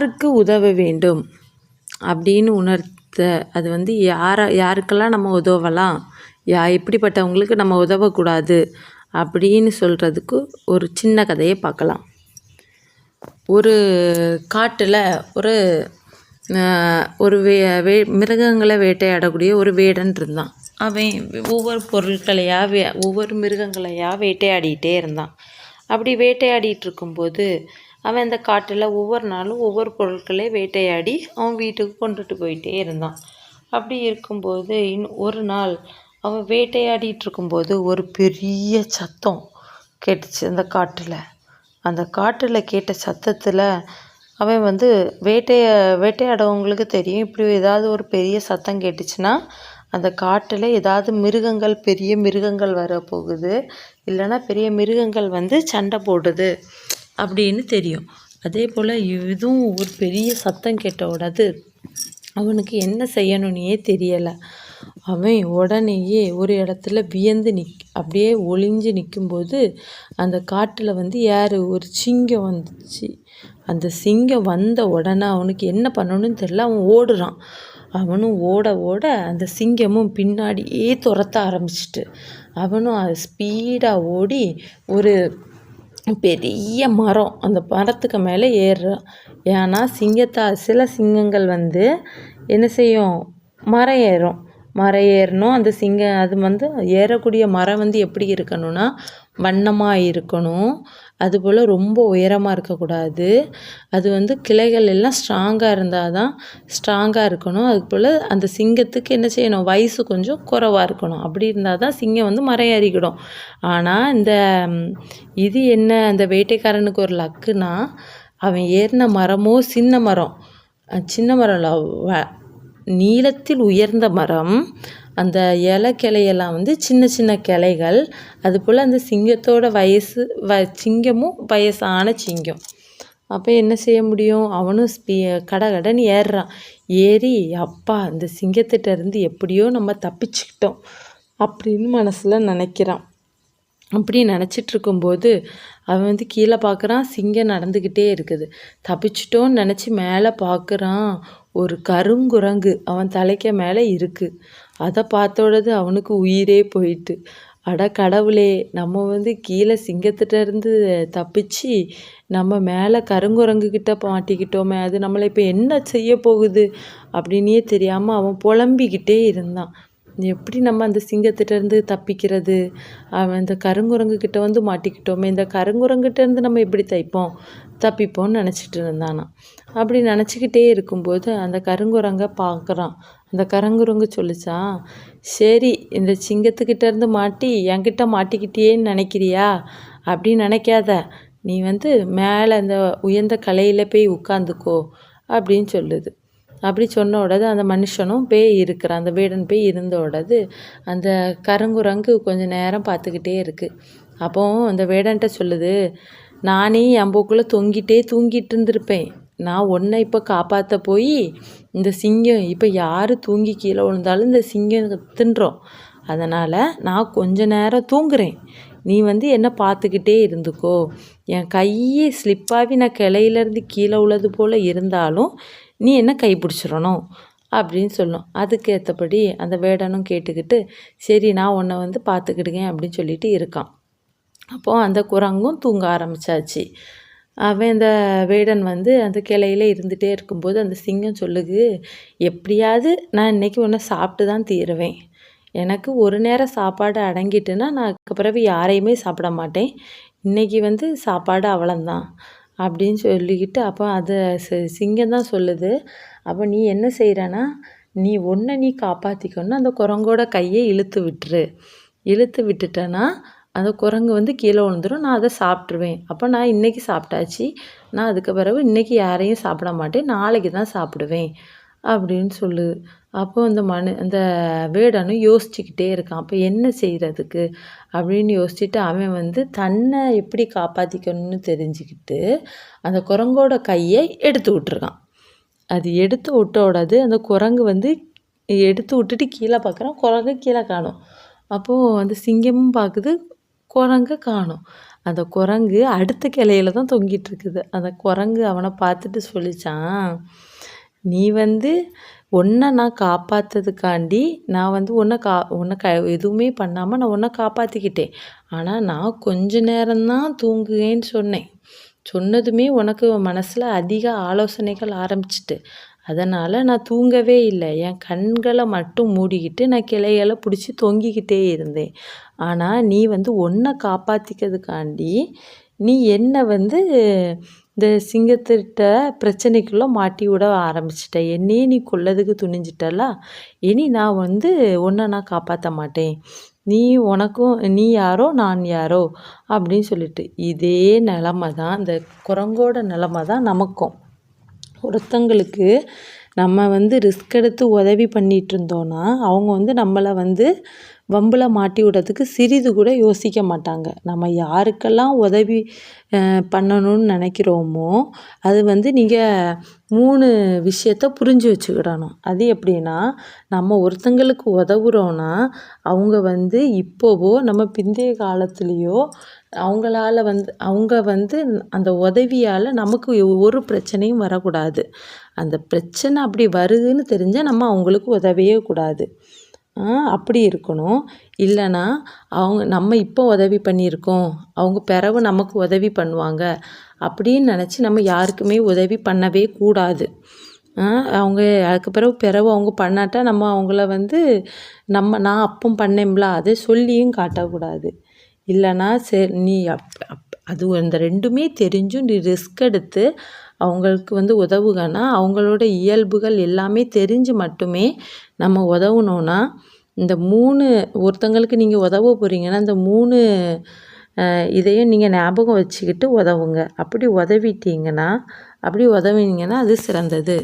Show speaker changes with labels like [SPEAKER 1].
[SPEAKER 1] யாருக்கு உதவ வேண்டும் அப்படின்னு உணர்த்த, அது வந்து யாருக்கெல்லாம் நம்ம உதவலாம், எப்படிப்பட்டவங்களுக்கு நம்ம உதவக்கூடாது அப்படின்னு சொல்கிறதுக்கு ஒரு சின்ன கதையை பார்க்கலாம். ஒரு காட்டில் ஒரு மிருகங்களை வேட்டையாடக்கூடிய ஒரு வேடன் இருந்தான். அவன் ஒவ்வொரு மிருகங்களையா வேட்டையாடிகிட்டே இருந்தான். அப்படி வேட்டையாடிட்டு இருக்கும்போது அவன் அந்த காட்டில் ஒவ்வொரு நாளும் ஒவ்வொரு பொருட்களை வேட்டையாடி அவன் வீட்டுக்கு கொண்டுட்டு போயிட்டே இருந்தான். அப்படி இருக்கும்போது ஒரு நாள் அவன் வேட்டையாடிட்டு இருக்கும்போது ஒரு பெரிய சத்தம் கேட்டுச்சு அந்த காட்டில் கேட்ட சத்தத்தில் அவன் வந்து வேட்டையாடவங்களுக்கு தெரியும், இப்படி ஏதாவது ஒரு பெரிய சத்தம் கேட்டுச்சுன்னா அந்த காட்டில் ஏதாவது பெரிய மிருகங்கள் வரப்போகுது, இல்லைன்னா பெரிய மிருகங்கள் வந்து சண்டை போடுது அப்படின்னு தெரியும். அதே போல் இதுவும் ஒரு பெரிய சத்தம் கேட்டவுடனே அவனுக்கு என்ன செய்யணுன்னே தெரியலை. அவன் உடனேயே ஒரு இடத்துல வியந்து அப்படியே ஒளிஞ்சு நிற்கும்போது அந்த காட்டில் வந்து ஒரு சிங்கம் வந்துச்சு. அந்த சிங்கம் வந்த உடனே அவனுக்கு என்ன பண்ணணும்னு தெரியல. அவன் ஓடுறான். அவனும் ஓட ஓட அந்த சிங்கமும் பின்னாடியே துரத்த ஆரம்பிச்சிட்டு அவனும் அது ஸ்பீடாக ஓடி ஒரு பெரிய மரம், அந்த மரத்துக்கு மேலே ஏறுறான். ஏன்னா சில சிங்கங்கள் வந்து என்ன செய்யும், மரம் ஏறணும். அந்த அது வந்து ஏறக்கூடிய மரம் வந்து எப்படி இருக்கணும்னா வண்ணமாக இருக்கணும். அதுபோல் ரொம்ப உயரமாக இருக்கக்கூடாது. அது வந்து கிளைகள் எல்லாம் ஸ்ட்ராங்காக இருக்கணும். அதுபோல் அந்த சிங்கத்துக்கு என்ன செய்யணும், வயசு கொஞ்சம் குறைவாக இருக்கணும். அப்படி இருந்தால் தான் சிங்கம் வந்து மரம் ஏறிக்கிடும். ஆனால் இது என்ன, அந்த வேட்டைக்காரனுக்கு ஒரு லக்குனா அவன் ஏறின மரமோ சின்ன மரம் நீளத்தில் உயர்ந்த மரம். அந்த கிளையெல்லாம் வந்து சின்ன சின்ன கிளைகள். அதுபோல் அந்த சிங்கத்தோட சிங்கமும் வயசான சிங்கம். அப்போ என்ன செய்ய முடியும், அவனும் கடகடன்னு ஏறுறான். ஏறி அப்பா அந்த சிங்கத்திட்ட இருந்து எப்படியோ நம்ம தப்பிச்சுக்கிட்டோம் அப்படின்னு மனசில் நினைக்கிறான். அப்படி நினச்சிட்டு இருக்கும்போது அவன் வந்து கீழே பார்க்குறான், சிங்கம் நடந்துக்கிட்டே இருக்குது. தப்பிச்சிட்டோன்னு நினச்சி மேலே பார்க்குறான், ஒரு கருங்குரங்கு அவன் தலைக்கு மேலே இருக்குது. அதை பார்த்தோடது அவனுக்கு உயிரே போயிட்டு, அட கடவுளே, நம்ம வந்து கீழே சிங்கத்திட்ட இருந்து தப்பிச்சு நம்ம மேலே கருங்குரங்குக்கிட்ட மாட்டிக்கிட்டோமே, அது நம்மளை இப்போ என்ன செய்ய போகுது அப்படின்னே தெரியாமல் அவன் புலம்பிக்கிட்டே இருந்தான். எப்படி நம்ம அந்த சிங்கத்திட்டேருந்து தப்பிக்கிறது, அவன் இந்த கருங்குரங்குக்கிட்ட வந்து மாட்டிக்கிட்டோமே, இந்த கருங்குரங்குகிட்டேருந்து நம்ம எப்படி தப்பிப்போம்னு நினச்சிட்டு இருந்தானான். அப்படி நினச்சிக்கிட்டே இருக்கும்போது அந்த கருங்குரங்கை பார்க்குறான். அந்த கருங்குரங்கு சொல்லிச்சான், சரி இந்த சிங்கத்துக்கிட்டேருந்து என்கிட்ட மாட்டிக்கிட்டேன்னு நினைக்கிறியா, அப்படின்னு நினைக்காத, நீ வந்து மேலே அந்த உயர்ந்த கலையில் போய் உட்காந்துக்கோ அப்படின்னு சொல்லுது. அப்படி சொன்ன உடனே அந்த மனுஷனும் இருக்கிறான். அந்த வேடன் இருந்த உடனே அந்த கருங்குரங்கு கொஞ்சம் நேரம் பார்த்துக்கிட்டே இருக்குது. அப்போ அந்த வேடன்ட்ட சொல்லுது, நானே என் போக்குள்ளே தூங்கிட்டு இருந்திருப்பேன். நான் உன்னை இப்போ காப்பாற்ற போய் இந்த சிங்கம் இப்போ யார் தூங்கி கீழே விழுந்தாலும் இந்த சிங்கம் தின்றோம். அதனால் நான் கொஞ்ச நேரம் தூங்குறேன். நீ வந்து என்னை பார்த்துக்கிட்டே இருந்துக்கோ. என் கையை ஸ்லிப்பாகி நான் கிளையிலேருந்து கீழே உள்ளது போல் இருந்தாலும் நீ என்ன கைப்பிடிச்சிடணும் அப்படின்னு சொல்லும். அதுக்கு ஏற்றபடி அந்த வேடனும் கேட்டுக்கிட்டு சரி நான் உன்னை வந்து பார்த்துக்கிடுங்க அப்படின்னு சொல்லிட்டு இருக்கான். அப்போது அந்த குரங்கும் தூங்க ஆரம்பித்தாச்சு. அவன் இந்த வேடன் வந்து அந்த கிளையில் இருந்துகிட்டே இருக்கும்போது அந்த சிங்கம் சொல்லுது, எப்படியாவது நான் இன்றைக்கி உன்னை சாப்பிட்டு தான் தீருவேன். எனக்கு ஒரு நேரம் சாப்பாடு அடங்கிட்டுன்னா நான் அதுக்கு பிறகு யாரையுமே சாப்பிட மாட்டேன். இன்றைக்கி வந்து சாப்பாடு அவ்வளோந்தான் அப்படின்னு சொல்லிக்கிட்டு அப்போ அது சிங்கம் தான் சொல்லுது, அப்போ நீ என்ன செய்கிறன்னா நீ காப்பாற்றிக்கணும்னா அந்த குரங்கோட கையை இழுத்து விட்டுட்டேன்னா அந்த குரங்கு வந்து கீழே விழுந்துடும், நான் அதை சாப்பிட்ருவேன். அப்போ நான் இன்றைக்கி சாப்பிட்டாச்சு, நான் அதுக்கு பிறகு இன்றைக்கி யாரையும் சாப்பிட மாட்டேன், நாளைக்கு தான் சாப்பிடுவேன் அப்படின்னு சொல்லுது. அப்போ அந்த வேடனும் யோசிச்சுக்கிட்டே இருக்கான். அப்போ என்ன செய்கிறதுக்கு அப்படின்னு யோசிச்சுட்டு அவன் வந்து தன்னை எப்படி காப்பாற்றிக்கணும்னு தெரிஞ்சுக்கிட்டு அந்த குரங்கோட கையை எடுத்து விட்டுருக்கான். அது எடுத்து விட்டோடது அந்த குரங்கு வந்து எடுத்து விட்டுட்டு கீழே பார்க்குறான், குரங்கு கீழே காணும். அப்போது அந்த சிங்கமும் பார்க்குது, குரங்க காணோம். அந்த குரங்கு அடுத்த கிளையில தான் தொங்கிட்டு இருக்குது. அந்த குரங்கு அவனை பார்த்துட்டு சொல்லிச்சான், "நீ வந்து உன்னை நான் காப்பாற்றதுக்காண்டி நான் வந்து உன்னை எதுவுமே பண்ணாமல் நான் உன்னை காப்பாற்றிக்கிட்டேன். ஆனால் நான் கொஞ்ச நேரம்தான் தூங்குவேன்னு சொன்னேன். சொன்னதுமே உனக்கு மனசில் அதிக ஆலோசனைகள் ஆரம்பிச்சிட்டு, அதனால் நான் தூங்கவே இல்லை. என் கண்களை மட்டும் மூடிக்கிட்டு நான் கிளைகளை பிடிச்சி தொங்கிக்கிட்டே இருந்தேன். ஆனால் நீ வந்து உன்னை காப்பாற்றிக்கிறதுக்காண்டி நீ என்னை வந்து இந்த சிங்கத்திட்ட பிரச்சனைக்குள்ளே மாட்டி விட ஆரம்பிச்சிட்ட. என்னையே நீ கொல்லதுக்கு துணிஞ்சிட்டல. இனி நான் வந்து உன்னை நான் காப்பாற்ற மாட்டேன். நீ யாரோ நான் யாரோ அப்படின்னு சொல்லிட்டு. இதே நிலமை தான், இந்த குரங்கோட நிலமை தான் நமக்கும். ஒருத்தங்களுக்கு நம்ம வந்து ரிஸ்க் எடுத்து உதவி பண்ணிகிட்டு இருந்தோன்னா அவங்க வந்து நம்மளை வந்து வம்பில் மாட்டி விடுறதுக்கு சிறிது கூட யோசிக்க மாட்டாங்க. நம்ம யாருக்கெல்லாம் உதவி பண்ணணும்னு நினைக்கிறோமோ அது வந்து நீங்கள் 3 விஷயத்த புரிஞ்சு வச்சுக்கிடணும். அது எப்படின்னா, நம்ம ஒருத்தங்களுக்கு உதவுறோன்னா அவங்க வந்து இப்போவோ நம்ம பிந்தைய காலத்துலேயோ அவங்க வந்து அந்த உதவியால் நமக்கு ஒரு பிரச்சனையும் வரக்கூடாது. அந்த பிரச்சனை அப்படி வருதுன்னு தெரிஞ்சால் நம்ம அவங்களுக்கு உதவியே கூடாது. அப்படி இருக்கணும். இல்லைன்னா நம்ம இப்போ உதவி பண்ணியிருக்கோம், அவங்க பிறகு நமக்கு உதவி பண்ணுவாங்க அப்படின்னு நினச்சி நம்ம யாருக்குமே உதவி பண்ணவே கூடாது. அவங்க அதுக்கு பிறகு அவங்க பண்ணாட்டா நம்ம அவங்கள வந்து நான் அப்போ பண்ணேன்ல அதை சொல்லியும் காட்டக்கூடாது. இல்லைன்னா சரி நீ அது அந்த 2மே தெரிஞ்சும் நீ ரிஸ்க் எடுத்து அவங்களுக்கு வந்து உதவுகன்னா அவங்களோட இயல்புகள் எல்லாமே தெரிஞ்சு மட்டுமே நம்ம உதவுனோன்னா இந்த 3 ஒருத்தங்களுக்கு நீங்கள் உதவ போகிறீங்கன்னா இந்த 3 இதையும் நீங்கள் ஞாபகம் வச்சுக்கிட்டு உதவுங்க. அப்படி உதவினீங்கன்னா அது சிறந்தது.